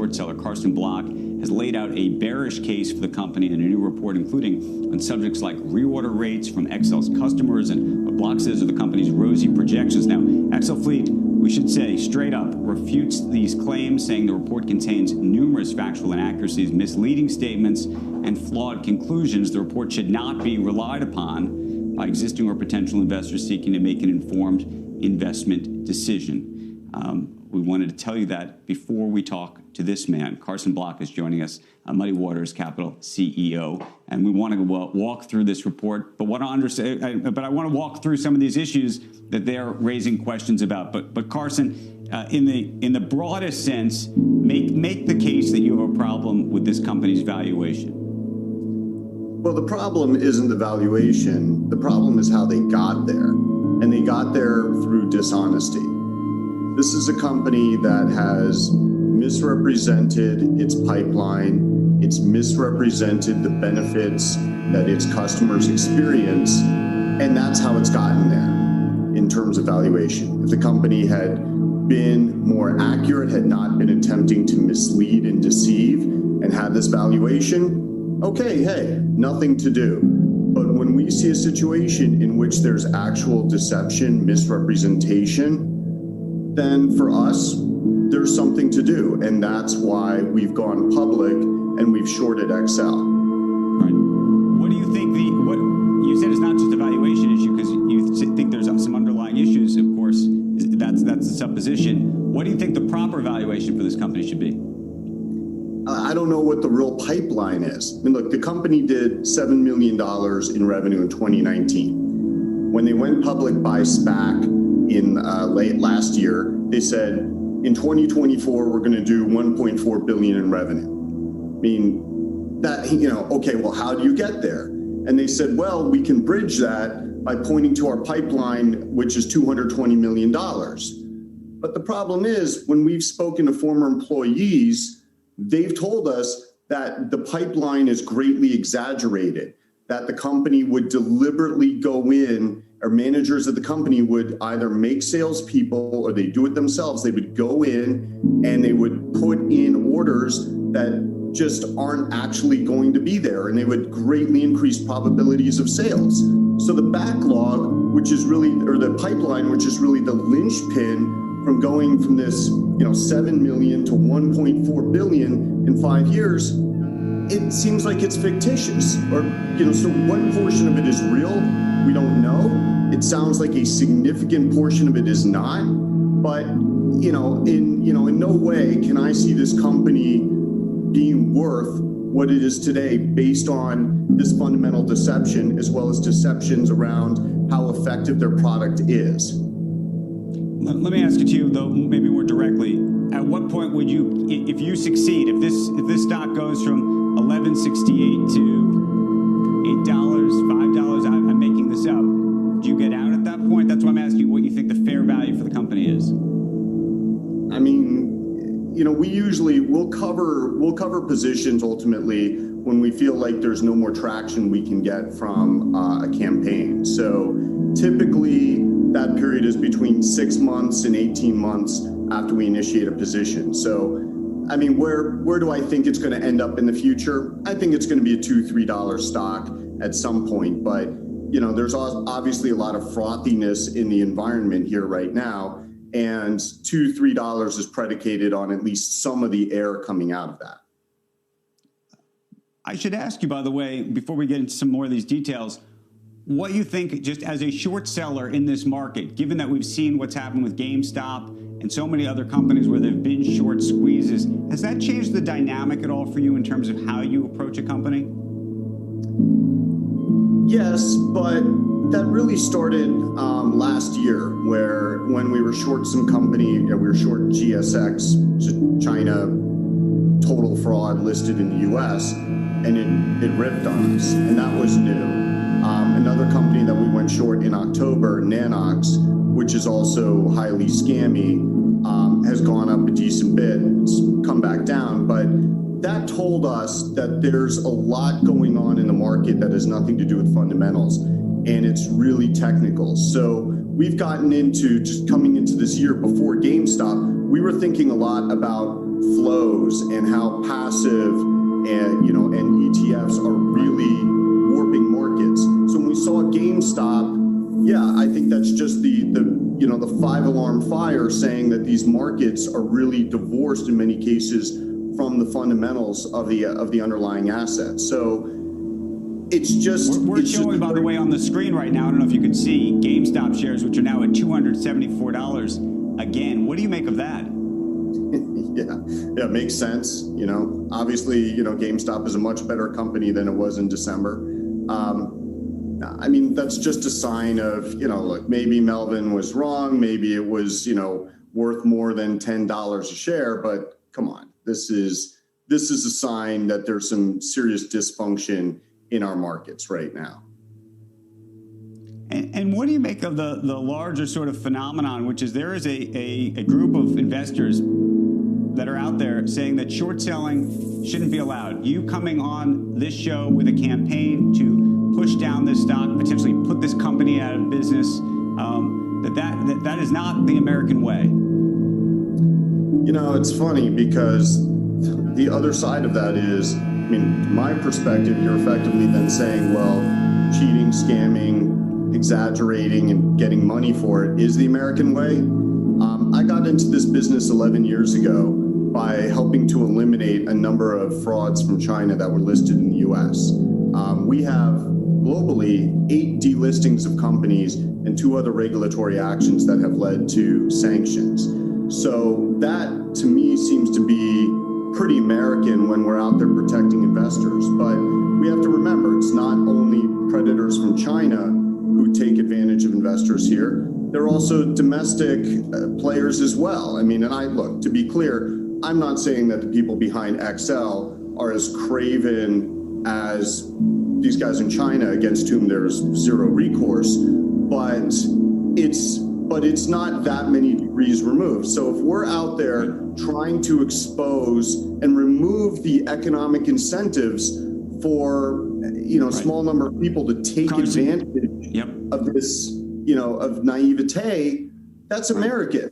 short seller Carson Block has laid out a bearish case for the company in a new report, including on subjects like reorder rates from XL's customers and what Block says are the company's rosy projections. Now, XL Fleet, we should say straight up, refutes these claims, saying the report contains numerous factual inaccuracies, misleading statements, and flawed conclusions. The report should not be relied upon by existing or potential investors seeking to make an informed investment decision. We wanted to tell you that before we talk to this man. Carson Block is joining us, Muddy Waters Capital CEO, and we want to walk through this report. But I want to walk through some of these issues that they're raising questions about. But Carson, in the broadest sense, make the case that you have a problem with this company's valuation. Well, the problem isn't the valuation. The problem is how they got there, and they got there through dishonesty. This is a company that has misrepresented its pipeline. It's misrepresented the benefits that its customers experience, and that's how it's gotten there in terms of valuation. If the company had been more accurate, had not been attempting to mislead and deceive, and had this valuation, okay, hey, nothing to do. But when we see a situation in which there's actual deception, misrepresentation, then for us, there's something to do. And that's why we've gone public and we've shorted XL. Right. What do you think what you said is not just a valuation issue, because you think there's some underlying issues, of course, that's the supposition. What do you think the proper valuation for this company should be? I don't know what the real pipeline is. I mean, look, the company did $7 million in revenue in 2019. When they went public by SPAC, in late last year, they said, in 2024, we're going to do 1.4 billion in revenue. I mean, that, okay, well, how do you get there? And they said, well, we can bridge that by pointing to our pipeline, which is $220 million. But the problem is, when we've spoken to former employees, they've told us that the pipeline is greatly exaggerated, that the company would deliberately go in, or managers of the company would either make salespeople or they do it themselves. They would go in and they would put in orders that just aren't actually going to be there, and they would greatly increase probabilities of sales. So the backlog, which is really, or the pipeline, which is really the linchpin from going from this, 7 million to 1.4 billion in 5 years, it seems like it's fictitious. Or, so what portion of it is real? We don't know. It sounds like a significant portion of it is not, but in no way can I see this company being worth what it is today based on this fundamental deception, as well as deceptions around how effective their product is. Let me ask it to you, though, maybe more directly. At what point would you, if you succeed, if this stock goes from $11.68 to $8, $5, I'm making this up, do you get out at that point? That's why I'm asking you what you think the fair value for the company is. I mean, we'll cover positions ultimately when we feel like there's no more traction we can get from a campaign. So typically that period is between 6 months and 18 months after we initiate a position. So, I mean, where do I think it's going to end up in the future? I think it's going to be a $2, $3 stock at some point, but there's obviously a lot of frothiness in the environment here right now, and $2, $3 is predicated on at least some of the air coming out of that. I should ask you, by the way, before we get into some more of these details, what you think, just as a short seller in this market, given that we've seen what's happened with GameStop and so many other companies where there have been short squeezes, has that changed the dynamic at all for you in terms of how you approach a company? Yes, but that really started last year, when we were short some company, we were short GSX, China, total fraud listed in the US, and it ripped on us, and that was new. Another company that we went short in October, Nanox, which is also highly scammy, has gone up a decent bit. It's come back down, but that told us that there's a lot going on in the market that has nothing to do with fundamentals, and it's really technical. So we've gotten into, just coming into this year before GameStop, we were thinking a lot about flows and how passive and and ETFs are really warping markets. So when we saw GameStop, yeah, I think that's just the 5-alarm fire saying that these markets are really divorced in many cases from the fundamentals of the underlying assets. So it's just we're showing, by the way, on the screen right now. I don't know if you can see GameStop shares, which are now at $274 again. What do you make of that? Yeah, it makes sense. Obviously, GameStop is a much better company than it was in December. I mean, that's just a sign of, look, maybe Melvin was wrong. Maybe it was, worth more than $10 a share. But come on, this is a sign that there's some serious dysfunction in our markets right now. And what do you make of the larger sort of phenomenon, which is there is a group of investors that are out there saying that short selling shouldn't be allowed? You coming on this show with a campaign to push down this stock, potentially put this company out of business, that is not the American way. It's funny because the other side of that is, my perspective, you're effectively then saying, well, cheating, scamming, exaggerating, and getting money for it is the American way. I got into this business 11 years ago by helping to eliminate a number of frauds from China that were listed in the U.S. We have globally 8 delistings of companies and 2 other regulatory actions that have led to sanctions. So that, to me, seems to be pretty American when we're out there protecting investors. But we have to remember, it's not only predators from China who take advantage of investors here. There are also domestic players as well. Look, to be clear, I'm not saying that the people behind XL are as craven as these guys in China against whom there's zero recourse, but it's not that many degrees removed. So if we're out there trying to expose and remove the economic incentives for small number of people to take advantage of this of naivete, that's American.